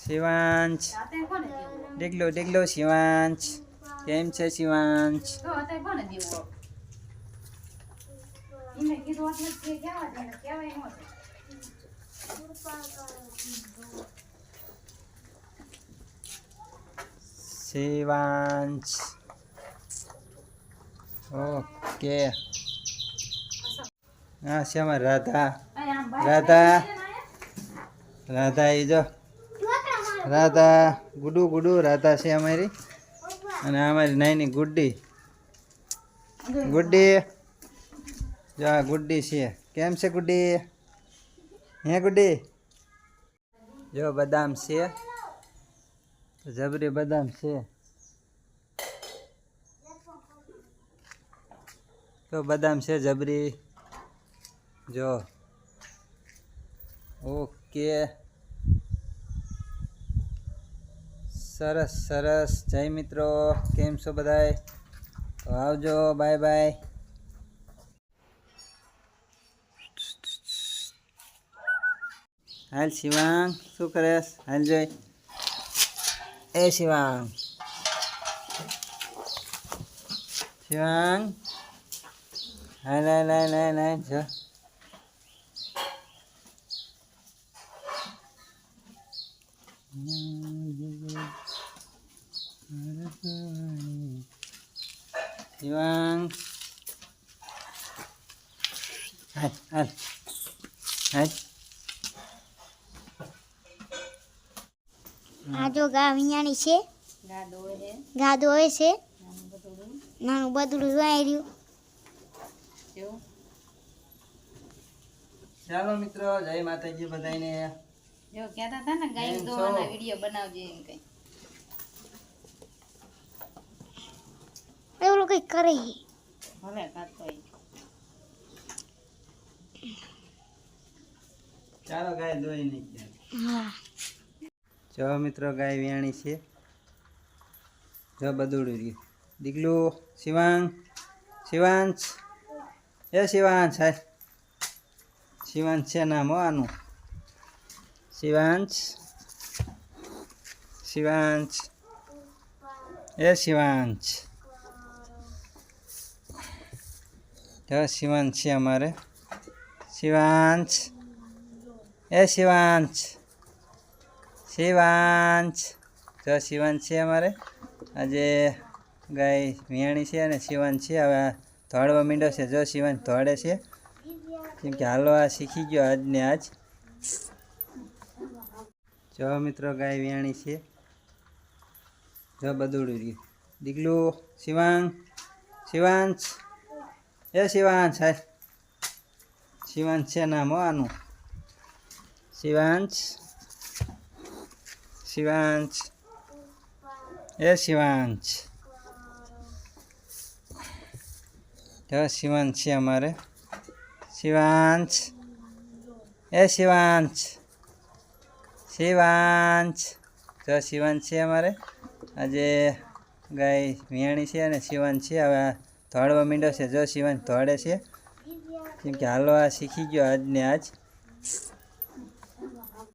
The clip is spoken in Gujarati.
શિવાંશ ડીગલો ડીગલો શિવાંશ કેમ છે શિવાંશ? શિવાંશ ઓકે હા છે અમારે રાધા રાધા રાધા એ જો રાધા ગુડુ ગુડુ રાધા છે અમારી અને અમારી નાની ગુડ્ડી ગુડ્ડી જો આ ગુડ્ડી છે. કેમ છે ગુડ્ડી? હે ગુડ્ડી જો બદામ છે જબરી બદામ છે તો બદામ છે જબરી જો ઓકે સરસ સરસ. જય મિત્રો કેમ છો બધાય? તો આવજો બાય બાય. હાલ શિવાંગ શું કરેશ? હાલ જોઈ એ શિવાંગ શિવાંગ હાલ હાલ હાલ હાલ હાલ જો શિવાંગ હાલ હાલ હાલ. આ જો ગા વિયાણી છે ગા દોવે છે નાનું બદડું જોઈ રહ્યું. ચાલો મિત્રો જય માતાજી બધાને. જો કહેતા હતા ને ગાય દોવાના વિડિયો બનાવજે એમ કઈ. એવું કઈ કરે હવે કાતો ચાલો ગાય દોઈ નહીં. હા જો મિત્રો ગાય વિયાણી છે જો બદુડું રહ્યું દીકલું શિવાંગ શિવાંશ એ શિવાંશ હાય શિવાંશ છે નામ હો આનું શિવાંશ શિવાંશ એ શિવાંશ જો શિવાંશ છે અમારે શિવાંશ એ શિવાંશ શિવાંશ જો શિવાંશ છે અમારે આજે ગાય વિયાણી છે અને શિવાંશ છે હવે દોડવા માંડ્યો છે. જો શિવાંશ દોડે છે કેમ કે હાલવા શીખી ગયો આજને આજ. જો મિત્રો ગાય વિયાણી છે જો બદુડું રહ્યું દીકલું શિવાંગ શિવાંશ એ શિવાંશ હાય શિવાંશ છે નામ હો આનું શિવાંશ શિવાંશ એ શિવાંશ જો શિવાંશ છે અમારે શિવાંશ એ શિવાંશ શિવાંશ જો શિવાંશ છે અમારે આજે ગાય વિયાણી છે અને શિવાંશ છે હવે દોડવા માંડ્યો છે. જો શિવાંશ દોડે છે કેમ કે હાલવા શીખી ગયો આજને આજ.